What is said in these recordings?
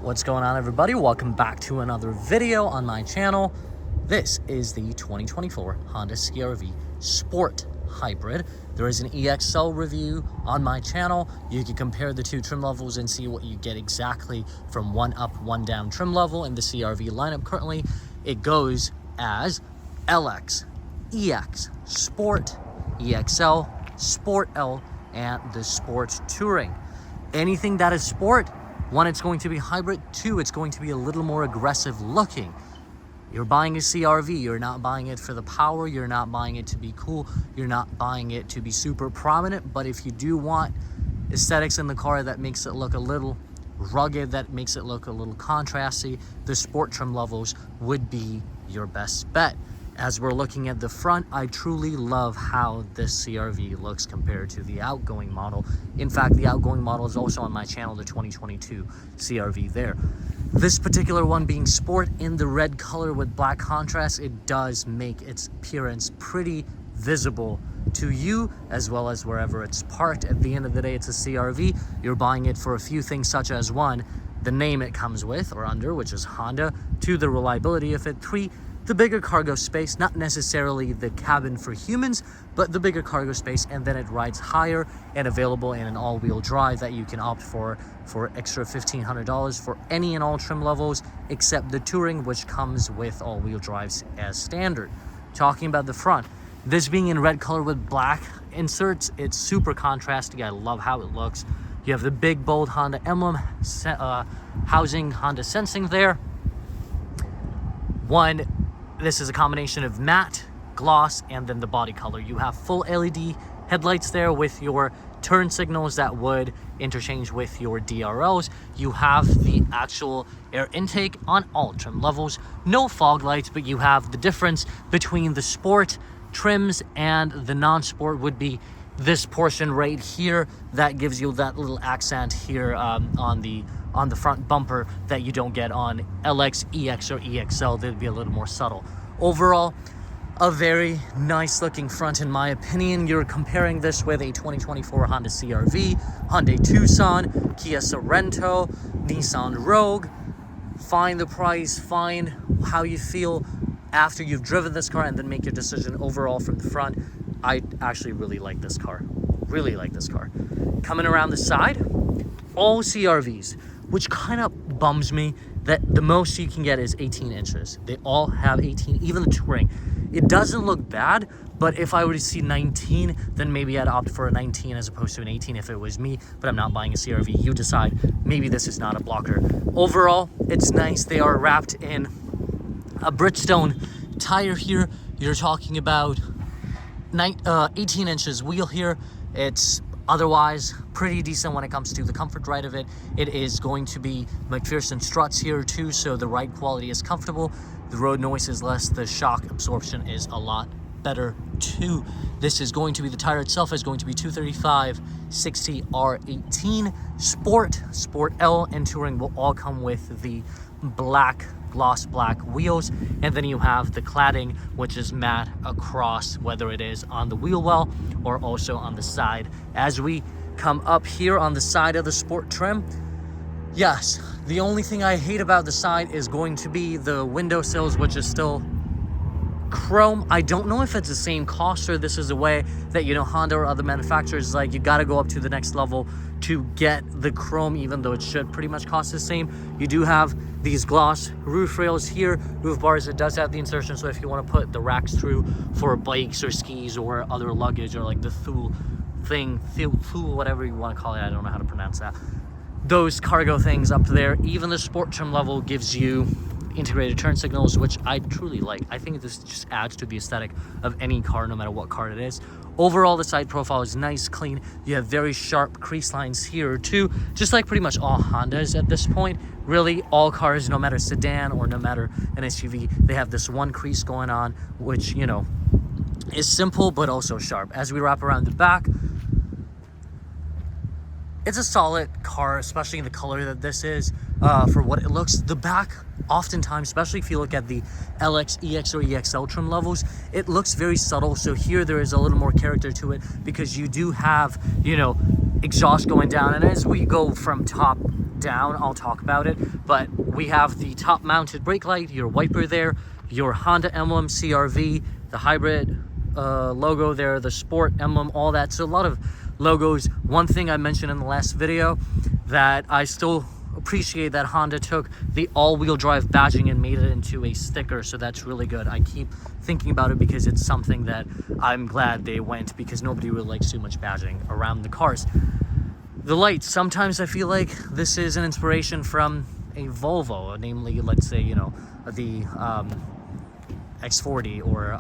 What's going on, everybody? Welcome back to another video on my channel. This is the 2024 Honda CR-V Sport Hybrid. There is an EXL review on my channel. You can compare the two trim levels and see what you get exactly from one up, one down trim level in the CR-V lineup. Currently, it goes as LX, EX, Sport, EXL, Sport L, and the Sport Touring. Anything that is Sport, one, it's going to be hybrid. Two, it's going to be a little more aggressive looking. You're buying a CR-V, you're not buying it for the power, you're not buying it to be cool, you're not buying it to be super prominent. But if you do want aesthetics in the car that makes it look a little rugged, that makes it look a little contrasty, the Sport trim levels would be your best bet. As we're looking at the front, I truly love how this CR-V looks compared to the outgoing model. In fact, the outgoing model is also on my channel, the 2022 CR-V there. This particular one being Sport in the red color with black contrast, it does make its appearance pretty visible to you as well as wherever it's parked. At the end of the day, it's a CR-V. You're buying it for a few things, such as one, the name it comes with or under, which is Honda. Two, the reliability of it. Three, the bigger cargo space, not necessarily the cabin for humans, but the bigger cargo space, and then it rides higher and available in an all-wheel drive that you can opt for extra $1,500 for any and all trim levels except the Touring, which comes with all-wheel drives as standard. Talking about the front, this being in red color with black inserts, it's super contrasty. I love how it looks. You have the big bold Honda emblem housing Honda sensing there. This is a combination of matte, gloss, and then the body color. You have full LED headlights there with your turn signals that would interchange with your DRLs. You have the actual air intake on all trim levels. No fog lights, but you have the difference between the Sport trims and the non-Sport would be this portion right here that gives you that little accent here on the front bumper that you don't get on LX, EX, or EXL. They'd be a little more subtle. Overall, a very nice looking front in my opinion. You're comparing this with a 2024 Honda CR-V, Hyundai Tucson, Kia Sorento, Nissan Rogue. Find the price, find how you feel after you've driven this car, and then make your decision overall from the front. I actually really like this car. Really like this car. Coming around the side, all CR-Vs, which kind of bums me that the most you can get is 18 inches. They all have 18, even the Touring. It doesn't look bad, but if I were to see 19, then maybe I'd opt for a 19 as opposed to an 18 if it was me, but I'm not buying a CR-V. You decide. Maybe this is not a blocker. Overall, it's nice. They are wrapped in a Bridgestone tire here. You're talking about 18 inches wheel here. It's otherwise pretty decent when it comes to the comfort ride of it. It is going to be McPherson struts here too, so the ride quality is comfortable. The road noise is less. The shock absorption is a lot better too. This is going to be, the tire itself is going to be 235/60 R18. Sport L, and Touring will all come with the black gloss black wheels, and then you have the cladding, which is matte across, whether it is on the wheel well or also on the side. As we come up here on the side of the Sport trim, yes, the only thing I hate about the side is going to be the windowsills, which is still chrome. I don't know if it's the same cost or this is a way that, you know, Honda or other manufacturers, like, you got to go up to the next level to get the chrome, even though it should pretty much cost the same. You do have these gloss roof rails here, roof bars. It does have the insertion, so if you want to put the racks through for bikes or skis or other luggage, or like the Thule thing, Thule, whatever you want to call it, I don't know how to pronounce that, those cargo things up there. Even the Sport trim level gives you integrated turn signals, which I truly like. I think this just adds to the aesthetic of any car, no matter what car it is. Overall, the side profile is nice, clean. You have very sharp crease lines here too, just like pretty much all Hondas at this point. Really, all cars, no matter sedan or no matter an SUV, they have this one crease going on, which, you know, is simple but also sharp. As we wrap around the back, it's a solid car, especially in the color that this is, for what it looks. The back, oftentimes, especially if you look at the LX, EX, or EXL trim levels, it looks very subtle. So here there is a little more character to it because you do have, you know, exhaust going down. And as we go from top down, I'll talk about it. But we have the top mounted brake light, your wiper there, your Honda emblem, CRV, the hybrid logo there, the sport emblem, all that. So a lot of logos. One thing I mentioned in the last video that I still appreciate that Honda took the all-wheel drive badging and made it into a sticker, so that's really good. I keep thinking about it because it's something that I'm glad they went, because nobody really likes too much badging around the cars. The lights, sometimes I feel like this is an inspiration from a Volvo, namely, let's say, you know, the X40 or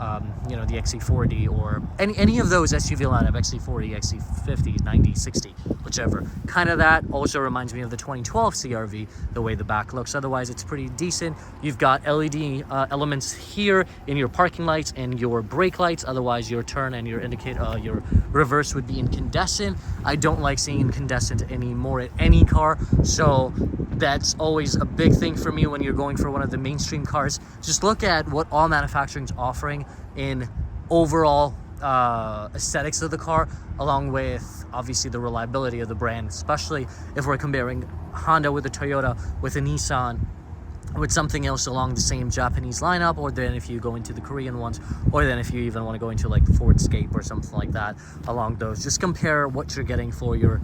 you know, the XC40 or any of those SUV lineup, XC40, XC50, 90, 60, whichever. Kind of that. Also reminds me of the 2012 CRV, the way the back looks. Otherwise, it's pretty decent. You've got LED elements here in your parking lights and your brake lights. Otherwise, your turn and your indicator, your reverse would be incandescent. I don't like seeing incandescent anymore at any car, so that's always a big thing for me when you're going for one of the mainstream cars. Just look at what all manufacturing's offering in overall aesthetics of the car, along with obviously the reliability of the brand, especially if we're comparing Honda with a Toyota, with a Nissan, with something else along the same Japanese lineup, or then if you go into the Korean ones, or then if you even want to go into like the Ford Escape or something like that along those. Just compare what you're getting for your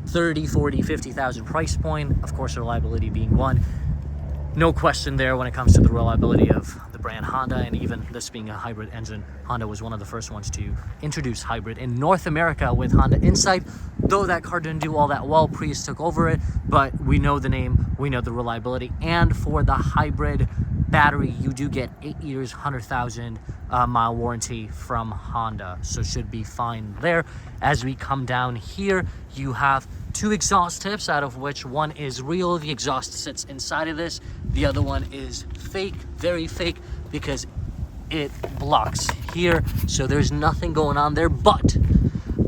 30, 40, 50,000 price point. Of course, reliability being one. No question there when it comes to the reliability of the brand Honda, and even this being a hybrid engine. Honda was one of the first ones to introduce hybrid in North America with Honda Insight. Though that car didn't do all that well, Prius took over it, but we know the name, we know the reliability. And for the hybrid battery, you do get 8 years, 100,000 mile warranty from Honda, so should be fine there. As we come down here, you have two exhaust tips, out of which one is real. The exhaust sits inside of this. The other one is fake, very fake, because it blocks here, so there's nothing going on there. But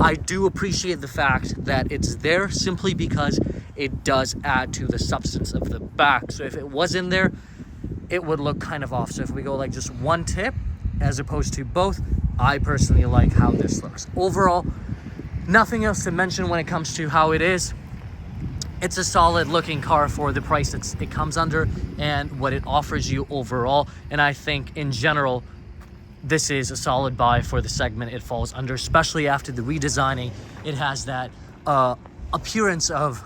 I do appreciate the fact that it's there, simply because it does add to the substance of the back. So if it was in there, it would look kind of off. So if we go like just one tip as opposed to both, I personally like how this looks. Overall, nothing else to mention when it comes to how it is. It's a solid looking car for the price it comes under and what it offers you overall. And I think in general, this is a solid buy for the segment it falls under, especially after the redesigning. It has that appearance of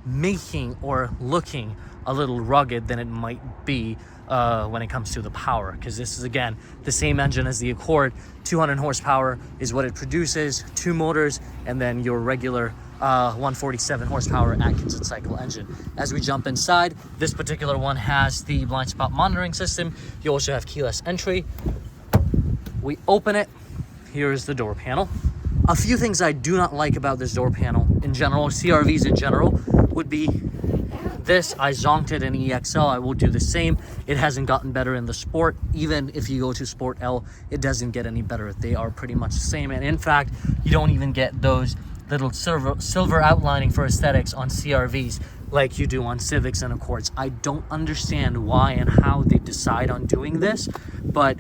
making or looking a little rugged than it might be when it comes to the power, because this is again the same engine as the Accord. 200 horsepower is what it produces, 2 motors, and then your regular 147 horsepower Atkinson cycle engine. As we jump inside, this particular one has the blind spot monitoring system. You also have keyless entry. We open it. Here's the door panel. A few things I do not like about this door panel in general, CRVs in general, would be this. I zonked it in EXL. I will do the same. It hasn't gotten better in the Sport. Even if you go to Sport L, it doesn't get any better. They are pretty much the same. And in fact, you don't even get those little silver outlining for aesthetics on CRVs like you do on Civics and Accords. I don't understand why and how they decide on doing this, but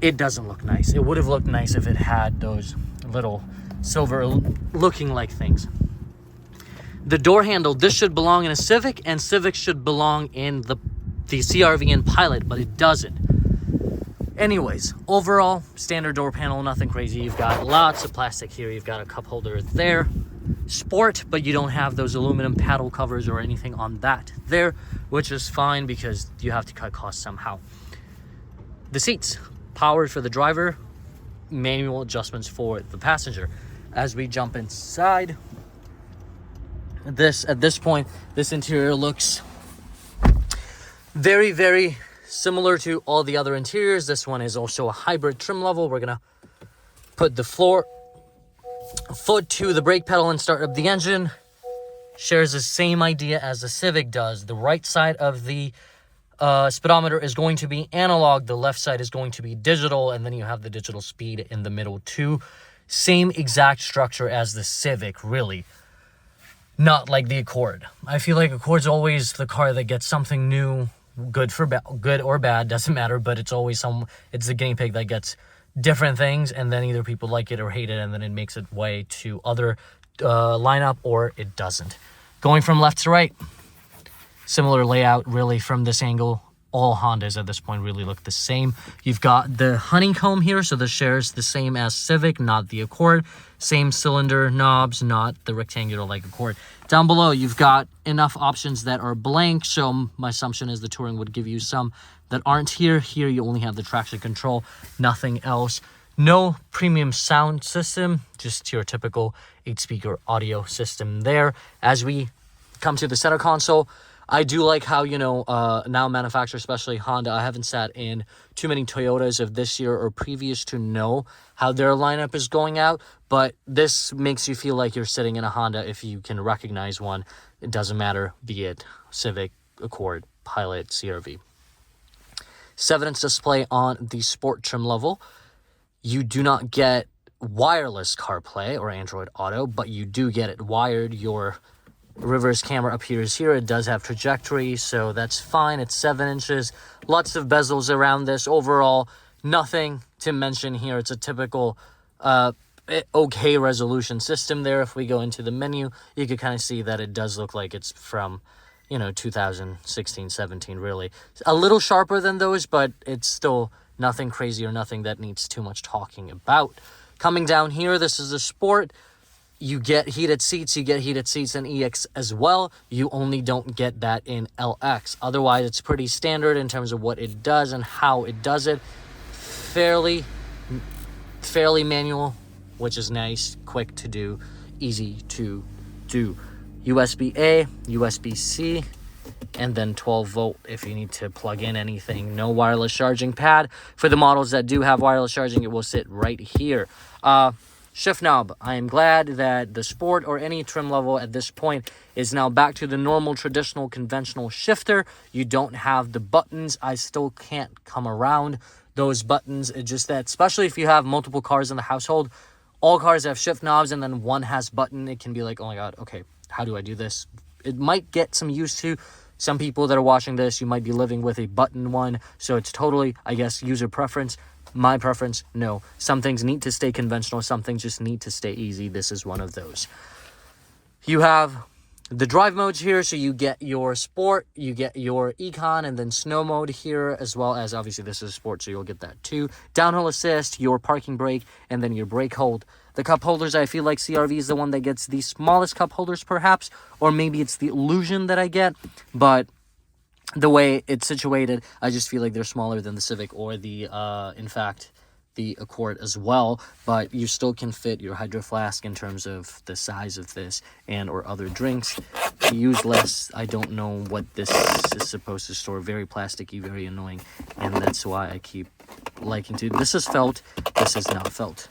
it doesn't look nice. It would have looked nice if it had those little silver looking like things. The door handle, this should belong in a Civic, and Civic should belong in the CRV and Pilot, but it doesn't. Anyways, overall, standard door panel, nothing crazy. You've got lots of plastic here. You've got a cup holder there. Sport, but you don't have those aluminum paddle covers or anything on that there, which is fine because you have to cut costs somehow. The seats, powered for the driver, manual adjustments for the passenger. As we jump inside, at this point, this interior looks very, very similar to all the other interiors. This one is also a hybrid trim level. We're gonna put the foot to the brake pedal and start up the engine. Shares the same idea as the Civic does. The right side of the speedometer is going to be analog, the left side is going to be digital, and then you have the digital speed in the middle too. Same exact structure as the Civic, really. Not like the Accord. I feel like Accord's always the car that gets something new, good or bad, doesn't matter, but it's always it's the guinea pig that gets different things, and then either people like it or hate it, and then it makes its way to other lineup, or it doesn't. Going from left to right, similar layout really from this angle. All Hondas at this point really look the same. You've got the honeycomb here, so this shares the same as Civic, not the Accord. Same cylinder knobs, not the rectangular like Accord. Down below, you've got enough options that are blank, so my assumption is the Touring would give you some that aren't here. Here you only have the traction control, nothing else. No premium sound system, just your typical 8-speaker audio system there. As we come to the center console, I do like how, you know, now manufacturers, especially Honda, I haven't sat in too many Toyotas of this year or previous to know how their lineup is going out, but this makes you feel like you're sitting in a Honda if you can recognize one. It doesn't matter, be it Civic, Accord, Pilot, CR-V. 7-inch display on the sport trim level. You do not get wireless CarPlay or Android Auto, but you do get it wired. Your reverse camera appears here. It does have trajectory, so that's fine. It's 7 inches. Lots of bezels around this. Overall, nothing to mention here. It's a typical okay resolution system there. If we go into the menu, you could kind of see that it does look like it's from, you know, 2016, 17, really. A little sharper than those, but it's still nothing crazy or nothing that needs too much talking about. Coming down here, this is the Sport. You get heated seats. You get heated seats in EX as well. You only don't get that in LX. Otherwise, it's pretty standard in terms of what it does and how it does it. Fairly manual, which is nice, quick to do, easy to do. USB-A, USB-C, and then 12-volt if you need to plug in anything. No wireless charging pad. For the models that do have wireless charging, it will sit right here. Shift knob. I am glad that the Sport or any trim level at this point is now back to the normal, traditional, conventional shifter. You don't have the buttons. I still can't come around those buttons. It's just that, especially if you have multiple cars in the household, all cars have shift knobs and then one has button. It can be like, oh my God, okay, how do I do this? It might get some used to. Some people that are watching this, you might be living with a button one. So it's totally, I guess, user preference. My preference, no. Some things need to stay conventional. Some things just need to stay easy. This is one of those. You have the drive modes here. So you get your Sport, you get your Econ, and then Snow mode here, as well as, obviously, this is Sport, so you'll get that too. Downhill assist, your parking brake, and then your brake hold. The cup holders, I feel like CR-V is the one that gets the smallest cup holders, perhaps. Or maybe it's the Illusion that I get. But the way it's situated, I just feel like they're smaller than the Civic or the, in fact, the Accord as well. But you still can fit your Hydro Flask in terms of the size of this and or other drinks. To use less, I don't know what this is supposed to store. Very plasticky, very annoying. And that's why I keep liking to. This is felt. This is not felt.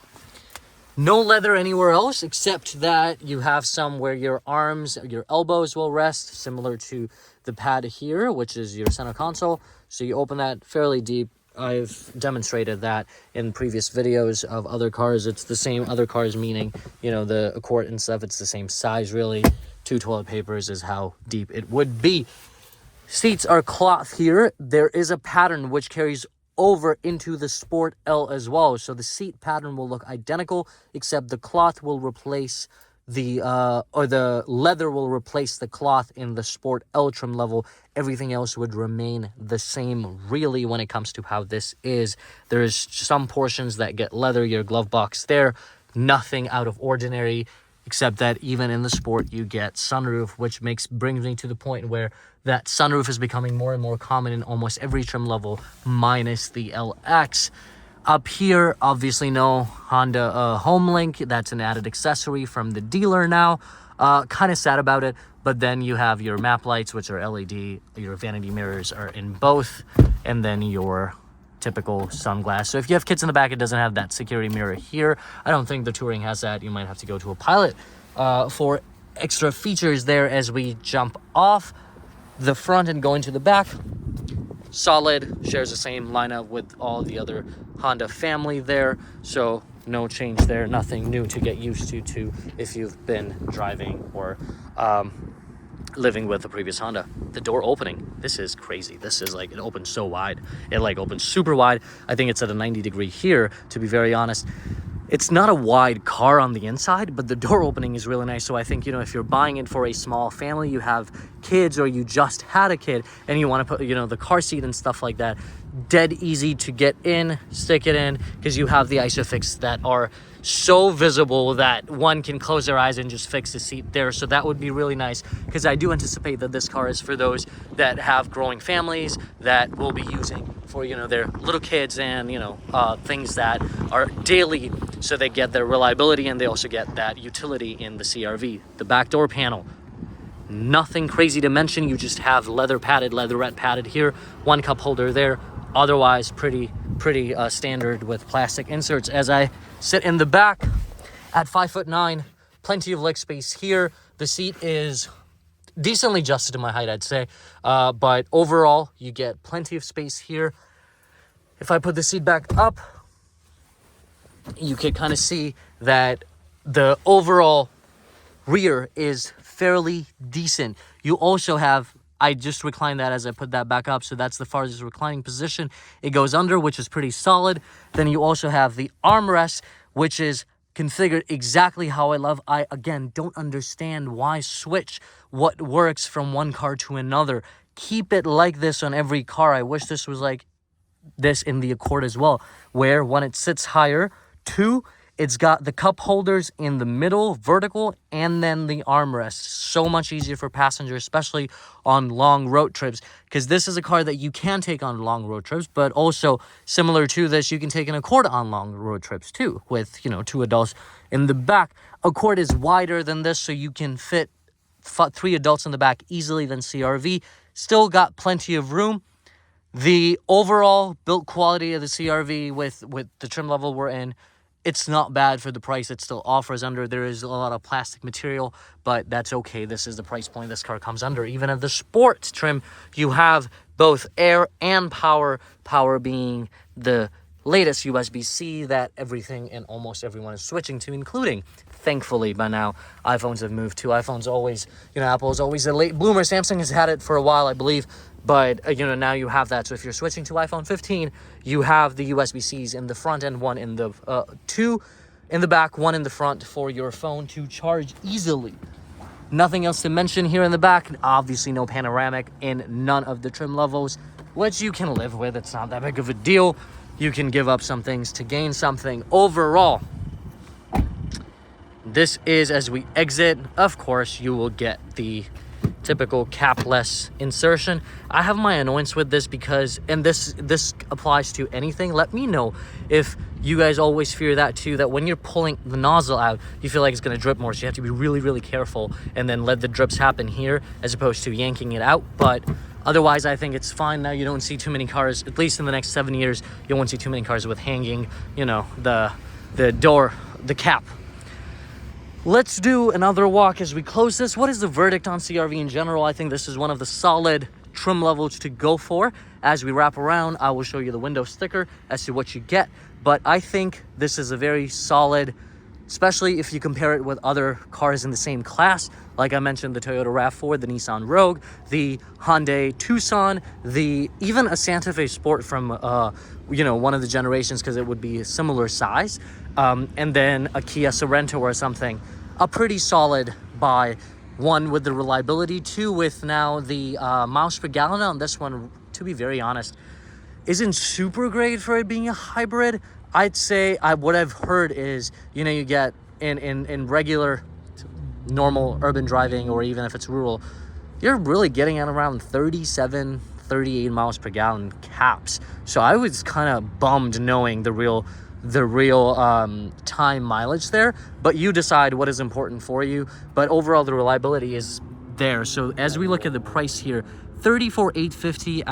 No leather anywhere else, except that you have some where your arms, your elbows will rest, similar to the pad here, which is your center console. So you open that fairly deep. I've demonstrated that in previous videos of other cars. It's the same other cars, meaning, you know, the Accord and stuff, it's the same size, really. 2 toilet papers is how deep it would be. Seats are cloth here. There is a pattern which carries over into the Sport L as well. So the seat pattern will look identical, except the cloth will replace the leather will replace the cloth in the Sport L trim level. Everything else would remain the same, really, when it comes to how this is. There's some portions that get leather, your glove box there, nothing out of ordinary, except that even in the Sport you get sunroof, which brings me to the point where that sunroof is becoming more and more common in almost every trim level, minus the LX. Up here, obviously no Honda HomeLink. That's an added accessory from the dealer now. Kind of sad about it, but then you have your map lights, which are LED. Your vanity mirrors are in both, and then your typical sunglass. So if you have kids in the back, it doesn't have that security mirror here. I don't think the Touring has that. You might have to go to a Pilot for extra features there. As we jump off the front and go into the back, solid, shares the same lineup with all the other Honda family there, so no change there, nothing new to get used to if you've been driving or living with a previous Honda. The door opening, this is crazy. This is like, it opens so wide. It like opens super wide. I think it's at a 90 degree here, to be very honest. It's not a wide car on the inside, but the door opening is really nice. So I think, you know, if you're buying it for a small family, you have kids, or you just had a kid and you want to put, you know, the car seat and stuff like that, dead easy to get in, stick it in, because you have the ISOFIX that are so visible that one can close their eyes and just fix the seat there. So that would be really nice, because I do anticipate that this car is for those that have growing families that will be using for, you know, their little kids and, you know, things that are daily, so they get their reliability and they also get that utility in the CR-V. The back door panel, nothing crazy to mention. You just have leatherette padded here, one cup holder there. Otherwise pretty standard with plastic inserts. As I sit in the back at 5'9", plenty of leg space here. The seat is decently adjusted to my height, I'd say, but overall you get plenty of space here. If I put the seat back up, you can kind of see that the overall rear is fairly decent. You also have, I just reclined that as I put that back up, so that's the farthest reclining position it goes under, which is pretty solid. Then you also have the armrest, which is configured exactly how I love. I, again, don't understand why switch what works from one car to another. Keep it like this on every car. I wish this was like this in the Accord as well, where when it sits higher, it's got the cup holders in the middle, vertical, and then the armrest. So much easier for passengers, especially on long road trips, because this is a car that you can take on long road trips, but also similar to this, you can take an Accord on long road trips too, with, you know, 2 adults in the back. Accord is wider than this, so you can fit 3 adults in the back easily than CR-V. Still got plenty of room. The overall built quality of the CR-V with the trim level we're in, it's not bad for the price it still offers under. There is a lot of plastic material, but that's okay. This is the price point this car comes under. Even at the sports trim, you have both air and power. Power being the latest USB-C that everything and almost everyone is switching to, including, thankfully, by now, iPhones have moved to. iPhone's always, you know, Apple is always a late bloomer. Samsung has had it for a while, I believe. But, you know, now you have that. So if you're switching to iPhone 15, you have the USB-Cs in the front and one in the, 2 in the back, 1 in the front for your phone to charge easily. Nothing else to mention here in the back. Obviously no panoramic in none of the trim levels, which you can live with. It's not that big of a deal. You can give up some things to gain something. Overall, this is, as we exit, of course, you will get the typical capless insertion. I have my annoyance with this because, and this applies to anything. Let me know if you guys always fear that too, that when you're pulling the nozzle out, you feel like it's going to drip more. So you have to be really, really careful and then let the drips happen here as opposed to yanking it out. But otherwise, I think it's fine. Now you don't see too many cars, at least in the next 7 years, you won't see too many cars with hanging, you know, the door, the cap. Let's do another walk as we close this. What is the verdict on CR-V in general? I think this is one of the solid trim levels to go for. As we wrap around, I will show you the window sticker as to what you get. But I think this is a very solid, especially if you compare it with other cars in the same class. Like I mentioned, the Toyota RAV4, the Nissan Rogue, the Hyundai Tucson, even a Santa Fe Sport from, you know, one of the generations, because it would be a similar size. And then a Kia Sorento or something. A pretty solid buy. 1, with the reliability. 2, with now the miles per gallon on this one, to be very honest, isn't super great for it being a hybrid. I'd say what I've heard is, you know, you get in regular, normal urban driving, or even if it's rural, you're really getting at around 37, 38 miles per gallon caps. So I was kind of bummed knowing the real time mileage there, but you decide what is important for you. But overall, the reliability is there. So as we look at the price here, $34,850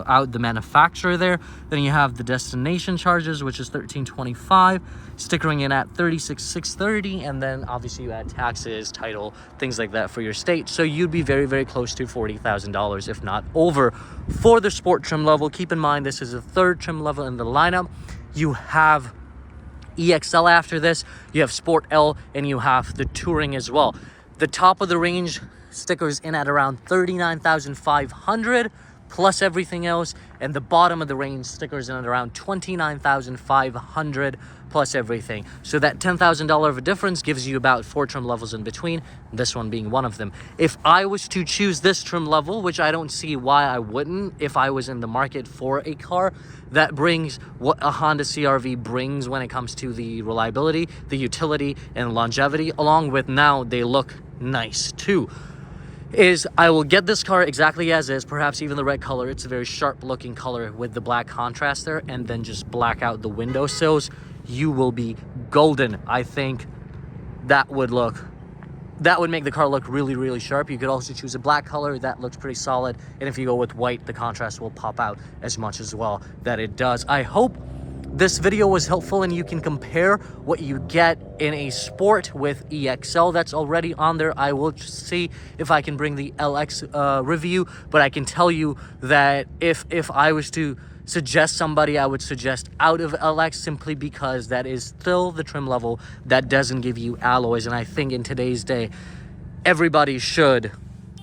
out the manufacturer there. Then you have the destination charges, which is $13.25, stickering in at $36,630, and then obviously you add taxes, title, things like that for your state. So you'd be very, very close to $40,000, if not over, for the sport trim level. Keep in mind, this is the 3rd trim level in the lineup. You have EXL after this, you have Sport L, and you have the Touring as well. The top of the range stickers in at around $39,500, plus everything else, and the bottom of the range stickers in at around $29,500 plus everything. So that $10,000 of a difference gives you about 4 trim levels in between, this one being one of them. If I was to choose this trim level, which I don't see why I wouldn't if I was in the market for a car that brings what a Honda CR-V brings when it comes to the reliability, the utility, and longevity, along with now they look nice too, is I will get this car exactly as is, perhaps even the red color. It's a very sharp looking color with the black contrast there, and then just black out the windowsills. You will be golden. I think that would make the car look really, really sharp. You could also choose a black color that looks pretty solid, and if you go with white, the contrast will pop out as much as well that it does. I hope this video was helpful and you can compare what you get in a Sport with EXL that's already on there. I will see if I can bring the LX review, but I can tell you that if I was to suggest somebody, I would suggest out of LX, simply because that is still the trim level that doesn't give you alloys. And I think in today's day, everybody should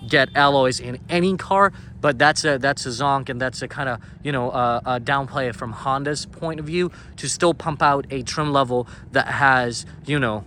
get alloys in any car, but that's a zonk, and that's a kind of, you know, a downplay from Honda's point of view to still pump out a trim level that has, you know,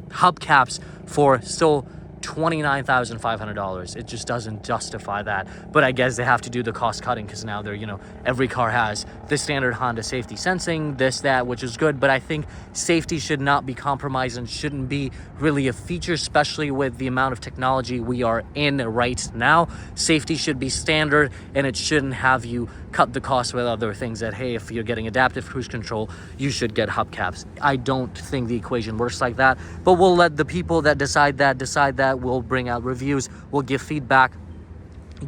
hubcaps for still $29,500. It just doesn't justify that. But I guess they have to do the cost cutting, because now they're, you know, every car has the standard Honda safety sensing, this, that, which is good. But I think safety should not be compromised and shouldn't be really a feature, especially with the amount of technology we are in right now. Safety should be standard, and it shouldn't have you cut the cost with other things that, hey, if you're getting adaptive cruise control, you should get hubcaps. I don't think the equation works like that, but we'll let the people that decide that. We'll bring out reviews, we'll give feedback.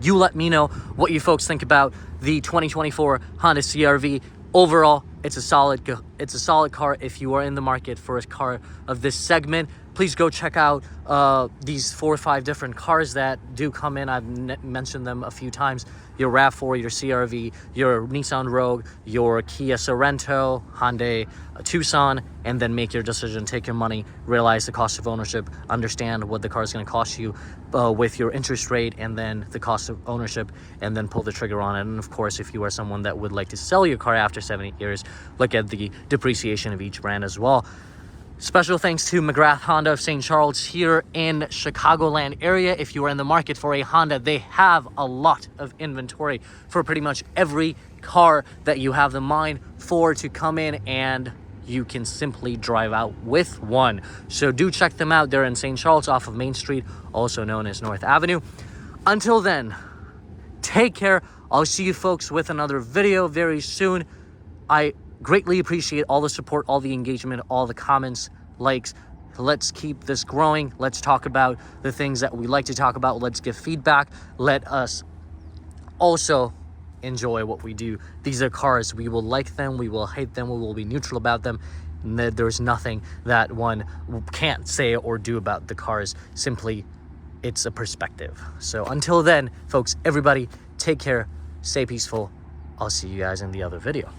You let me know what you folks think about the 2024 Honda CR-V. Overall, it's a solid car. If you are in the market for a car of this segment, please go check out these 4 or 5 different cars that do come in. I've mentioned them a few times. Your RAV4, your CR-V, your Nissan Rogue, your Kia Sorento, Hyundai Tucson, and then make your decision, take your money, realize the cost of ownership, understand what the car is going to cost you with your interest rate, and then the cost of ownership, and then pull the trigger on it. And of course, if you are someone that would like to sell your car after 7 years, look at the depreciation of each brand as well. Special thanks to McGrath Honda of St. Charles here in Chicagoland area. If you are in the market for a Honda, they have a lot of inventory for pretty much every car that you have in mind for to come in, and you can simply drive out with one. So do check them out. They're in St. Charles off of Main Street, also known as North Avenue. Until then, take care. I'll see you folks with another video very soon. I greatly appreciate all the support, all the engagement, all the comments, likes. Let's keep this growing. Let's talk about the things that we like to talk about. Let's give feedback. Let us also enjoy what we do. These are cars. We will like them. We will hate them. We will be neutral about them. There's nothing that one can't say or do about the cars. Simply, it's a perspective. So until then, folks, everybody, take care. Stay peaceful. I'll see you guys in the other video.